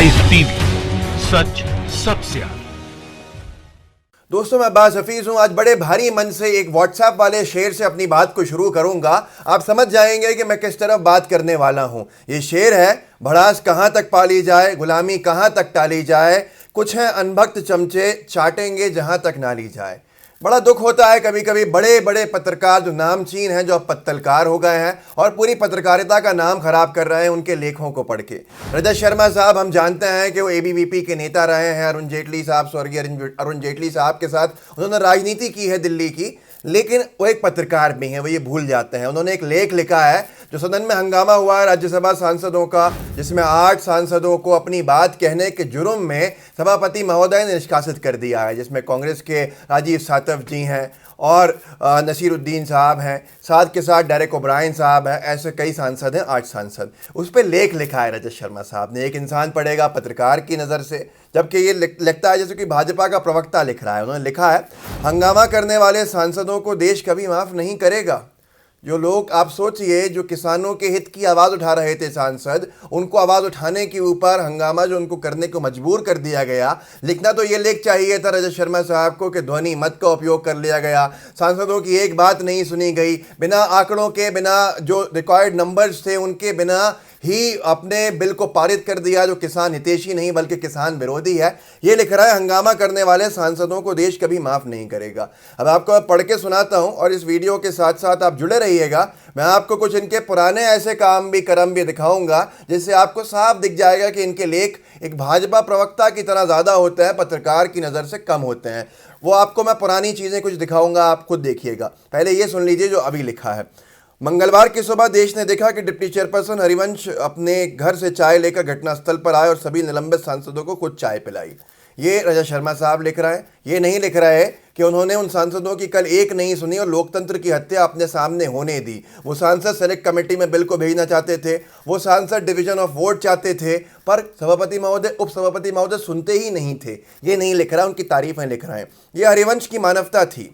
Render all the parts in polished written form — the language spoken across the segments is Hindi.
लाइव टीवी, सच सबसे आगे। दोस्तों, मैं अब्बास हफीज हूं। आज बड़े भारी मन से एक व्हाट्सएप वाले शेर से अपनी बात को शुरू करूंगा। आप समझ जाएंगे कि मैं किस तरफ बात करने वाला हूं। ये शेर है, भड़ास कहां तक पाली जाए, गुलामी कहां तक टाली जाए, कुछ है अनभक्त चमचे चाटेंगे जहां तक ना ली जाए। बड़ा दुख होता है कभी कभी बड़े बड़े पत्रकार जो नामचीन हैं, जो अब पत्तलकार हो गए हैं और पूरी पत्रकारिता का नाम खराब कर रहे हैं उनके लेखों को पढ़ के। रजत शर्मा साहब, हम जानते हैं कि वो एबीवीपी के नेता रहे हैं। अरुण जेटली साहब, स्वर्गीय अरुण जेटली साहब के साथ उन्होंने राजनीति की है दिल्ली की, लेकिन वो एक पत्रकार भी हैं, वो ये भूल जाते हैं। उन्होंने एक लेख लिखा है जो सदन में हंगामा हुआ है राज्यसभा सांसदों का, जिसमें 8 सांसदों को अपनी बात कहने के जुर्म में सभापति महोदय ने निष्कासित कर दिया है, जिसमें कांग्रेस के राजीव सातव जी हैं और नसीरुद्दीन साहब हैं, साथ के साथ डेरेक ओब्रायन साहब हैं। ऐसे कई सांसद हैं, 8 सांसद। उस पर लेख लिखा है रजत शर्मा साहब ने। एक इंसान पढ़ेगा पत्रकार की नज़र से, जबकि ये लगता है जैसे कि भाजपा का प्रवक्ता लिख रहा है। उन्होंने लिखा है, हंगामा करने वाले सांसदों को देश कभी माफ़ नहीं करेगा। जो लोग, आप सोचिए, जो किसानों के हित की आवाज़ उठा रहे थे सांसद, उनको आवाज़ उठाने के ऊपर हंगामा जो उनको करने को मजबूर कर दिया गया। लिखना तो ये लेख चाहिए था रजत शर्मा साहब को कि ध्वनि मत का उपयोग कर लिया गया, सांसदों की एक बात नहीं सुनी गई, बिना आंकड़ों के, बिना जो रिकॉर्ड नंबर्स थे उनके बिना ही अपने बिल को पारित कर दिया, जो किसान हितैषी नहीं बल्कि किसान विरोधी है। ये लिख रहा है, हंगामा करने वाले सांसदों को देश कभी माफ़ नहीं करेगा। अब आपको पढ़ के सुनाता हूं और इस वीडियो के साथ साथ आप जुड़े रहिएगा। मैं आपको कुछ इनके पुराने ऐसे काम भी, कर्म भी दिखाऊंगा, जिससे आपको साफ दिख जाएगा कि इनके लेख एक भाजपा प्रवक्ता की तरह ज़्यादा होते हैं, पत्रकार की नज़र से कम होते हैं। वो आपको मैं पुरानी चीज़ें कुछ दिखाऊंगा, आप खुद देखिएगा। पहले ये सुन लीजिए जो अभी लिखा है। मंगलवार की सुबह देश ने देखा कि डिप्टी चेयरपर्सन हरिवंश अपने घर से चाय लेकर घटनास्थल पर आए और सभी निलंबित सांसदों को खुद चाय पिलाई। ये रजत शर्मा साहब लिख रहे हैं। ये नहीं लिख रहे हैं कि उन्होंने उन सांसदों की कल एक नहीं सुनी और लोकतंत्र की हत्या अपने सामने होने दी। वो सांसद सेलेक्ट कमेटी में बिल को भेजना चाहते थे, वो सांसद डिवीजन ऑफ वोट चाहते थे, पर सभापति महोदय, उपसभापति महोदय सुनते ही नहीं थे। ये नहीं लिख रहा, उनकी तारीफें लिख रहे हैं। ये हरिवंश की मानवता थी।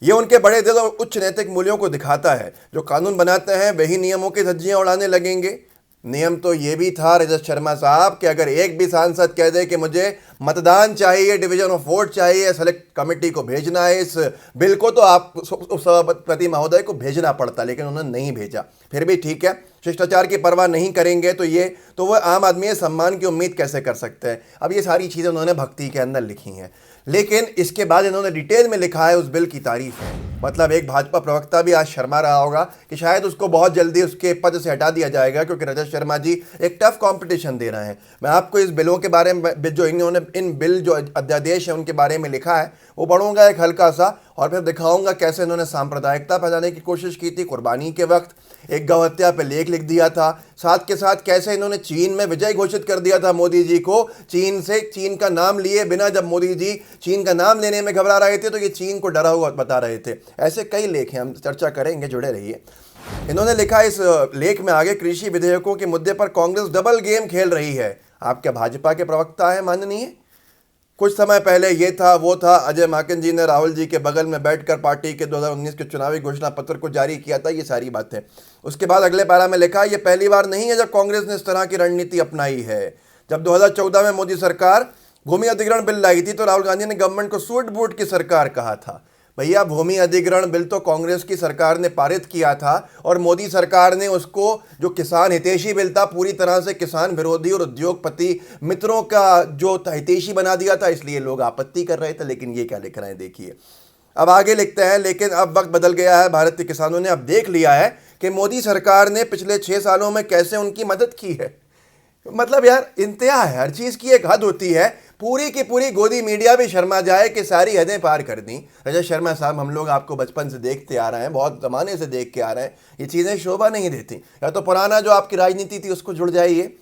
ये उनके बड़े दिल और उच्च नैतिक मूल्यों को दिखाता है। जो कानून बनाते हैं वही नियमों की धज्जियां उड़ाने लगेंगे। नियम तो ये भी था रजत शर्मा साहब कि अगर एक भी सांसद कह दे कि मुझे मतदान चाहिए, डिवीजन ऑफ वोट चाहिए, सेलेक्ट कमेटी को भेजना है इस बिल को, तो आप उपसभापति महोदय को भेजना पड़ता, लेकिन उन्होंने नहीं भेजा। फिर भी ठीक है, शिष्टाचार की परवाह नहीं करेंगे तो वह आम आदमी सम्मान की उम्मीद कैसे कर सकते हैं। अब ये सारी चीज़ें उन्होंने भक्ति के अंदर लिखी हैं, लेकिन इसके बाद इन्होंने डिटेल में लिखा है उस बिल की तारीफ है। मतलब एक भाजपा प्रवक्ता भी आज शर्मा रहा होगा कि शायद उसको बहुत जल्दी उसके पद से हटा दिया जाएगा, क्योंकि रजत शर्मा जी एक टफ कंपटीशन दे रहे हैं। मैं आपको इस बिलों के बारे में, जो इन्होंने इन बिल जो अध्यादेश है उनके बारे में लिखा है, वो पढ़ूंगा एक हल्का सा, और फिर दिखाऊंगा कैसे इन्होंने सांप्रदायिकता फैलाने की कोशिश की थी। कुर्बानी के वक्त एक गौ हत्या पर लेख लिख दिया था। साथ के साथ कैसे इन्होंने चीन में विजय घोषित कर दिया था मोदी जी को, चीन का नाम लिए बिना। जब मोदी जी चीन का नाम लेने में घबरा रहे थे तो ये चीन को डरा हुआ बता रहे थे। ऐसे कई लेख हैं, हम चर्चा करेंगे, जुड़े रहिए। इन्होंने लिखा इस लेख में आगे, कृषि विधेयकों के मुद्दे पर कांग्रेस डबल गेम खेल रही है। आप क्या भाजपा के प्रवक्ता है माननीय? कुछ समय पहले ये था वो था, अजय माकन जी ने राहुल जी के बगल में बैठकर पार्टी के 2019 के चुनावी घोषणा पत्र को जारी किया था। ये सारी बातें। उसके बाद अगले पारा में लिखा, ये पहली बार नहीं है जब कांग्रेस ने इस तरह की रणनीति अपनाई है। जब 2014 में मोदी सरकार भूमि अधिग्रहण बिल लाई थी तो राहुल गांधी ने गवर्नमेंट को सूट बूट की सरकार कहा था। भैया, भूमि अधिग्रहण बिल तो कांग्रेस की सरकार ने पारित किया था और मोदी सरकार ने उसको, जो किसान हितैषी बिल था, पूरी तरह से किसान विरोधी और उद्योगपति मित्रों का जो हितैषी बना दिया था। इसलिए लोग आपत्ति कर रहे थे। लेकिन ये क्या लिख रहे हैं देखिए। अब आगे लिखते हैं, लेकिन अब वक्त बदल गया है। भारतीय किसानों ने अब देख लिया है कि मोदी सरकार ने पिछले 6 सालों में कैसे उनकी मदद की है। मतलब यार, इंतहा है, हर चीज़ की एक हद होती है। पूरी की पूरी गोदी मीडिया भी शर्मा जाए कि सारी हदें पार कर दी। रजत शर्मा साहब, हम लोग आपको बचपन से देखते आ रहे हैं, बहुत ज़माने से देख के आ रहे हैं। ये चीज़ें शोभा नहीं देती। या तो पुराना जो आपकी राजनीति थी उसको जुड़ जाइए।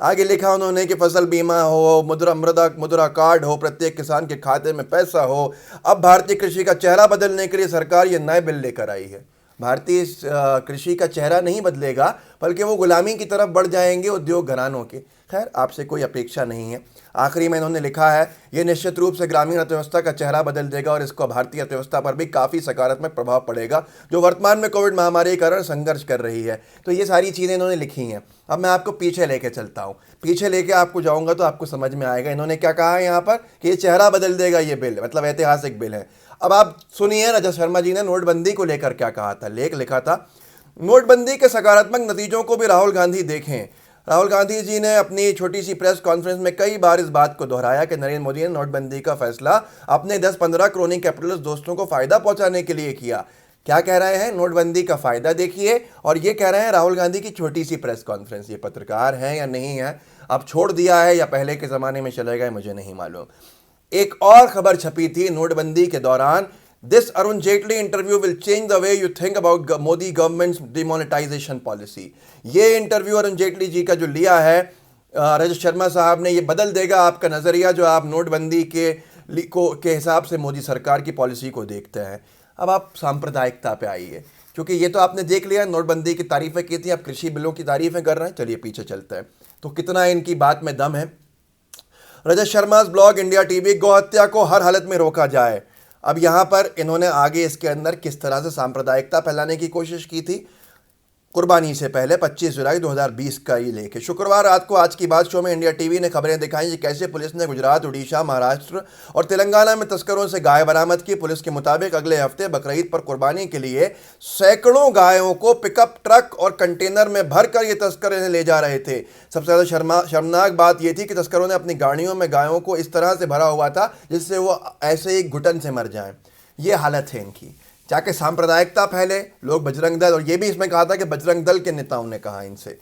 आगे लिखा उन्होंने कि फसल बीमा हो, मुद्रा कार्ड हो, प्रत्येक किसान के खाते में पैसा हो। अब भारतीय कृषि का चेहरा बदलने के लिए सरकार ये नए बिल लेकर आई है। भारतीय कृषि का चेहरा नहीं बदलेगा, बल्कि वो गुलामी की तरफ बढ़ जाएंगे उद्योग घरानों के। खैर, आपसे कोई अपेक्षा नहीं है। आखिरी में इन्होंने लिखा है, ये निश्चित रूप से ग्रामीण अर्थव्यवस्था का चेहरा बदल देगा और इसको भारतीय अर्थव्यवस्था पर भी काफ़ी सकारात्मक प्रभाव पड़ेगा, जो वर्तमान में कोविड महामारी के कारण संघर्ष कर रही है। तो ये सारी चीज़ें इन्होंने लिखी हैं। अब मैं आपको पीछे लेके चलता हूँ, पीछे लेके आपको जाऊँगा तो आपको समझ में आएगा इन्होंने क्या कहा है यहाँ पर, कि ये चेहरा बदल देगा ये बिल, मतलब ऐतिहासिक बिल है। अब आप सुनिए रजत शर्मा जी ने नोटबंदी को लेकर क्या कहा था। लेख लिखा था, नोटबंदी के सकारात्मक नतीजों को भी राहुल गांधी देखें। राहुल गांधी जी ने अपनी छोटी सी प्रेस कॉन्फ्रेंस में कई बार इस बात को दोहराया कि नरेंद्र मोदी ने नोटबंदी का फैसला अपने 10-15 क्रोनी कैपिटलिस्ट दोस्तों को फायदा पहुंचाने के लिए किया। क्या कह रहे हैं, नोटबंदी का फायदा देखिए, और ये कह रहे हैं राहुल गांधी की छोटी सी प्रेस कॉन्फ्रेंस। ये पत्रकार हैं या नहीं है, अब छोड़ दिया है या पहले के ज़माने में चले गए, मुझे नहीं मालूम। एक और खबर छपी थी नोटबंदी के दौरान, this Arun Jaitley interview will change the way you think about Modi governments demonetisation policy. ये इंटरव्यू अरुण जेटली जी का जो लिया है रजत शर्मा साहब ने, ये बदल देगा आपका नज़रिया जो आप नोटबंदी के हिसाब से मोदी सरकार की पॉलिसी को देखते हैं। अब आप सांप्रदायिकता पे आइए, क्योंकि ये तो आपने देख लिया, नोटबंदी की तारीफ़ें की थी, अब कृषि बिलों की तारीफ़ें कर रहे हैं। चलिए पीछे चलते हैं तो कितना इनकी बात में दम है। रजत शर्मा's ब्लॉग इंडिया टीवी, गौहत्या को हर हालत में रोका जाए। अब यहाँ पर इन्होंने आगे इसके अंदर किस तरह से सांप्रदायिकता फैलाने की कोशिश की थी। कुर्बानी से पहले 25 जुलाई 2020 का ये लेख है। शुक्रवार रात को आज की बात शो में इंडिया टीवी ने खबरें दिखाई कि कैसे पुलिस ने गुजरात, उड़ीसा, महाराष्ट्र और तेलंगाना में तस्करों से गाय बरामद की। पुलिस के मुताबिक अगले हफ्ते बकरीद पर कुर्बानी के लिए सैकड़ों गायों को पिकअप ट्रक और कंटेनर में भरकर ये तस्कर इन्हें ले जा रहे थे। सबसे ज़्यादा शर्मनाक बात यह थी कि तस्करों ने अपनी गाड़ियों में गायों को इस तरह से भरा हुआ था जिससे वो ऐसे ही घुटन से मर जाएं। ये हालत है इनकी। चाहे सांप्रदायिकता फैले, लोग बजरंग दल, और ये भी इसमें कहा था कि बजरंग दल के नेताओं ने कहा इनसे।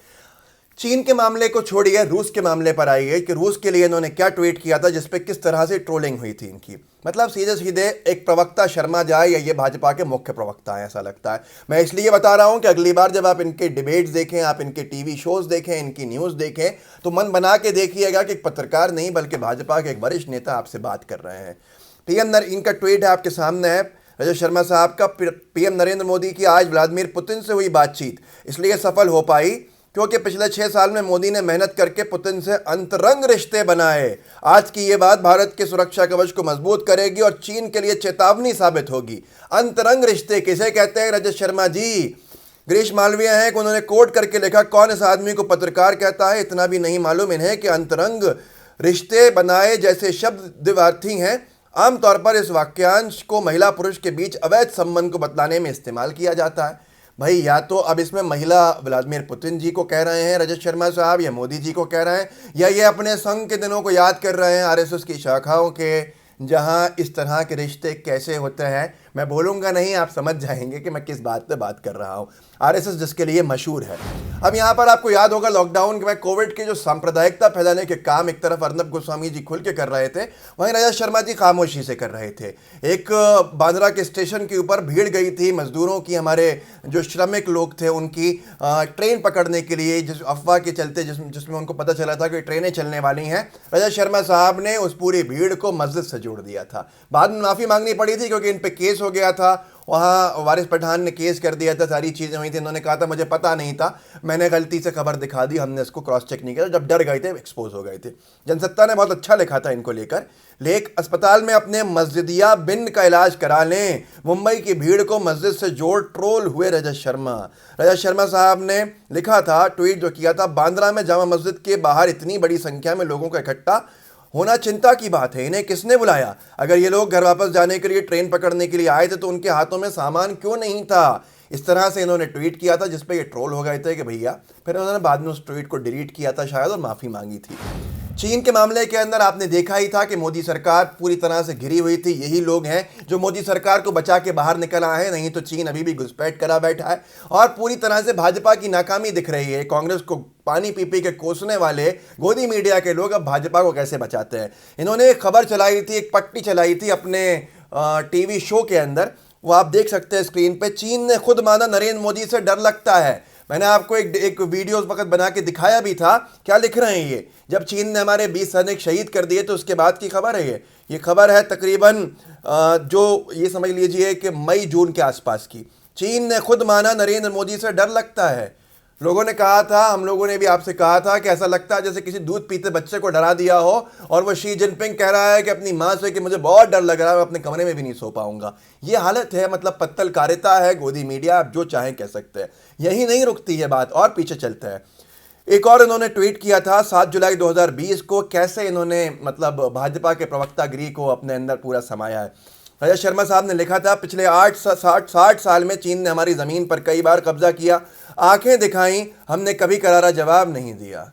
चीन के मामले को छोड़िए, रूस के मामले पर आइए कि रूस के लिए इन्होंने क्या ट्वीट किया था जिस पे किस तरह से ट्रोलिंग हुई थी इनकी। मतलब सीधे सीधे एक प्रवक्ता शर्मा जाए या ये भाजपा के मुख्य प्रवक्ता हैं, ऐसा लगता है। मैं इसलिए बता रहा हूं कि अगली बार जब आप इनके डिबेट्स देखें, आप इनके टीवी शोज देखें, इनकी न्यूज़ देखें, तो मन बना के देखिएगा कि एक पत्रकार नहीं बल्कि भाजपा के एक वरिष्ठ नेता आपसे बात कर रहे हैं। पीएम इनका ट्वीट है आपके सामने है, रजत शर्मा साहब का। पीएम नरेंद्र मोदी की आज व्लादिमीर पुतिन से हुई बातचीत इसलिए सफल हो पाई क्योंकि पिछले 6 साल में मोदी ने मेहनत करके पुतिन से अंतरंग रिश्ते बनाए। आज की ये बात भारत के सुरक्षा कवच को मजबूत करेगी और चीन के लिए चेतावनी साबित होगी। अंतरंग रिश्ते किसे कहते हैं रजत शर्मा जी? गिरीश मालवीय हैं कि उन्होंने कोट करके लिखा, कौन इस आदमी को पत्रकार कहता है, इतना भी नहीं मालूम इन्हें कि अंतरंग रिश्ते बनाए जैसे शब्द द्विवार्थी हैं। आमतौर पर इस वाक्यांश को महिला पुरुष के बीच अवैध संबंध को बतलाने में इस्तेमाल किया जाता है। भाई, या तो अब इसमें महिला व्लादिमीर पुतिन जी को कह रहे हैं रजत शर्मा साहब, या मोदी जी को कह रहे हैं, या ये अपने संघ के दिनों को याद कर रहे हैं आरएसएस की शाखाओं के, जहां इस तरह के रिश्ते कैसे होते हैं। मैं बोलूँगा नहीं, आप समझ जाएंगे कि मैं किस बात पे बात कर रहा हूँ। आरएसएस जिसके लिए मशहूर है। अब यहाँ पर आपको याद होगा लॉकडाउन के बाद कोविड के जो सांप्रदायिकता फैलाने के काम एक तरफ अर्नब गोस्वामी जी खुल के कर रहे थे, वहीं रजत शर्मा जी खामोशी से कर रहे थे। एक बांद्रा के स्टेशन के ऊपर भीड़ गई थी मजदूरों की, हमारे जो श्रमिक लोग थे उनकी ट्रेन पकड़ने के लिए, जिस अफवाह के चलते जिसमें उनको पता चला था कि ट्रेनें चलने वाली हैं। रजत शर्मा साहब ने उस पूरी भीड़ को मस्जिद से जोड़ दिया था। बाद में माफ़ी मांगनी पड़ी थी क्योंकि इन पर केस हो गया था, वहाँ वारिस पठान ने केस कर दिया था, सारी चीज़ें हुई थी। इन्होंने कहा था मुझे पता नहीं था, मैंने गलती से खबर दिखा दी, हमने इसको क्रॉस चेक नहीं किया। जब डर गए थे, एक्सपोज हो गए थे। जनसत्ता ने बहुत अच्छा लिखा था इनको लेकर लेख, अस्पताल में अपने मस्जिदिया बिन का इलाज करा लें, मुंबई की भीड़ को मस्जिद से जोड़ ट्रोल हुए रजत शर्मा। रजत शर्मा साहब ने लिखा था, ट्वीट जो किया था, बांद्रा में जामा मस्जिद के बाहर इतनी बड़ी संख्या में लोगों का इकट्ठा होना चिंता की बात है। इन्हें किसने बुलाया? अगर ये लोग घर वापस जाने के लिए ट्रेन पकड़ने के लिए आए थे तो उनके हाथों में सामान क्यों नहीं था? इस तरह से इन्होंने ट्वीट किया था जिस पे ये ट्रोल हो गए थे कि भैया। फिर उन्होंने बाद में उस ट्वीट को डिलीट किया था शायद और माफ़ी मांगी थी। चीन के मामले के अंदर आपने देखा ही था कि मोदी सरकार पूरी तरह से घिरी हुई थी। यही लोग हैं जो मोदी सरकार को बचा के बाहर निकल आए हैं, नहीं तो चीन अभी भी घुसपैठ करा बैठा है और पूरी तरह से भाजपा की नाकामी दिख रही है। कांग्रेस को पानी पी पी के कोसने वाले गोदी मीडिया के लोग अब भाजपा को कैसे बचाते हैं। इन्होंने एक खबर चलाई थी, एक पट्टी चलाई थी अपने टीवी शो के अंदर, वो आप देख सकते हैं स्क्रीन पे। चीन ने खुद माना नरेंद्र मोदी से डर लगता है। मैंने आपको एक वीडियो उस वक्त बना के दिखाया भी था। क्या लिख रहे हैं ये? जब चीन ने हमारे 20 सैनिक शहीद कर दिए तो उसके बाद की खबर है ये खबर है तकरीबन जो ये समझ लीजिए कि मई जून के आसपास की। चीन ने खुद माना नरेंद्र मोदी से डर लगता है। लोगों ने कहा था, हम लोगों ने भी आपसे कहा था कि ऐसा लगता है जैसे किसी दूध पीते बच्चे को डरा दिया हो, और वो शी जिनपिंग कह रहा है कि अपनी माँ से कि मुझे बहुत डर लग रहा है, मैं अपने कमरे में भी नहीं सो पाऊंगा। ये हालत है, मतलब पत्तलकारिता है, गोदी मीडिया, आप जो चाहें कह सकते हैं। यही नहीं रुकती है बात, और पीछे चलते हैं। एक और इन्होंने ट्वीट किया था 7 जुलाई 2020 को, कैसे इन्होंने मतलब भाजपा के प्रवक्ता गिरी को अपने अंदर पूरा समाया है। रजत शर्मा साहब ने लिखा था, पिछले 60 साल में चीन ने हमारी ज़मीन पर कई बार कब्जा किया, आंखें दिखाई, हमने कभी करारा जवाब नहीं दिया।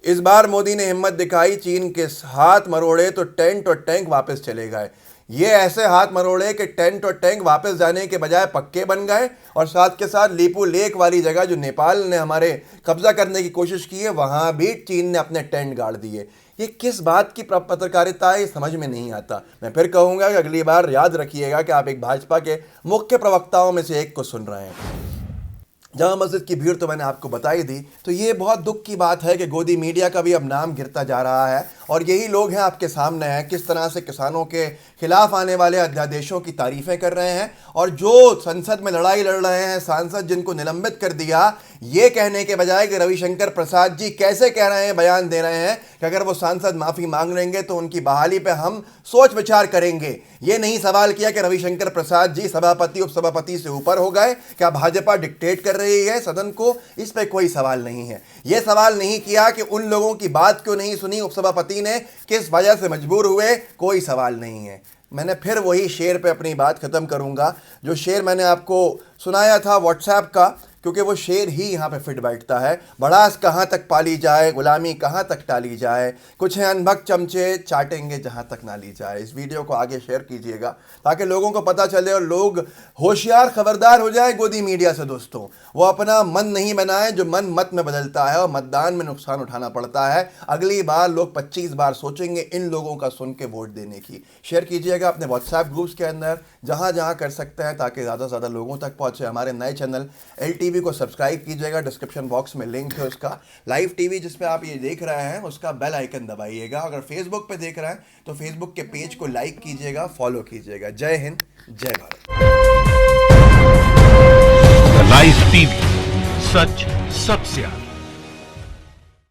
इस बार मोदी ने हिम्मत दिखाई, चीन के हाथ मरोड़े तो टेंट और टैंक वापस चले गए। ये ऐसे हाथ मरोड़े कि टेंट और टैंक वापस जाने के बजाय पक्के बन गए, और साथ के साथ लीपू लेक वाली जगह जो नेपाल ने हमारे कब्जा करने की कोशिश की है, वहाँ भी चीन ने अपने टेंट गाड़ दिए। ये किस बात की पत्रकारिता है, ये समझ में नहीं आता। मैं फिर कहूँगा कि अगली बार याद रखिएगा कि आप एक भाजपा के मुख्य प्रवक्ताओं में से एक को सुन रहे हैं। जामा मस्जिद की भीड़ तो मैंने आपको बताई दी। तो ये बहुत दुख की बात है कि गोदी मीडिया का भी अब नाम गिरता जा रहा है, और यही लोग हैं आपके सामने हैं किस तरह से किसानों के खिलाफ आने वाले अध्यादेशों की तारीफ़ें कर रहे हैं, और जो संसद में लड़ाई लड़ रहे हैं सांसद जिनको निलंबित कर दिया, ये कहने के बजाय कि रविशंकर प्रसाद जी कैसे कह रहे हैं, बयान दे रहे हैं कि अगर वो सांसद माफ़ी मांग लेंगे तो उनकी बहाली पे हम सोच विचार करेंगे। ये नहीं सवाल किया कि रविशंकर प्रसाद जी सभापति उपसभापति से ऊपर हो गए, क्या भाजपा डिक्टेट कर रही है सदन को, इस पे कोई सवाल नहीं है। ये सवाल नहीं किया कि उन लोगों की बात क्यों नहीं सुनी उपसभापति ने, किस वजह से मजबूर हुए, कोई सवाल नहीं है। मैंने फिर वही शेर पे अपनी बात ख़त्म करूँगा, जो शेर मैंने आपको सुनाया था व्हाट्सएप का, क्योंकि वो शेर ही यहाँ पे फिट बैठता है। भड़ास कहाँ तक पाली जाए, गुलामी कहाँ तक टाली जाए, कुछ हैं अनभक्त चमचे चाटेंगे जहाँ तक ना ली जाए। इस वीडियो को आगे शेयर कीजिएगा ताकि लोगों को पता चले और लोग होशियार खबरदार हो जाए गोदी मीडिया से। दोस्तों, वो अपना मन नहीं बनाए जो मन मत में बदलता है, और मतदान में नुकसान उठाना पड़ता है। अगली बार लोग 25 बार सोचेंगे इन लोगों का सुन के वोट देने की। शेयर कीजिएगा अपने व्हाट्सएप ग्रुप्स के अंदर, जहाँ जहाँ कर सकते हैं, ताकि ज़्यादा से ज़्यादा लोगों तक पहुँचे। हमारे नए चैनल LTV को सब्सक्राइब कीजिएगा, डिस्क्रिप्शन बॉक्स में लिंक है उसका। लाइव टीवी जिस पे आप ये देख रहे हैं उसका बेल आइकन दबाइएगा। अगर फेसबुक पे देख रहे हैं तो फेसबुक के पेज को लाइक कीजिएगा, फॉलो कीजिएगा। जय हिंद, जय भारत। लाइव टीवी, सच सबसे आगे।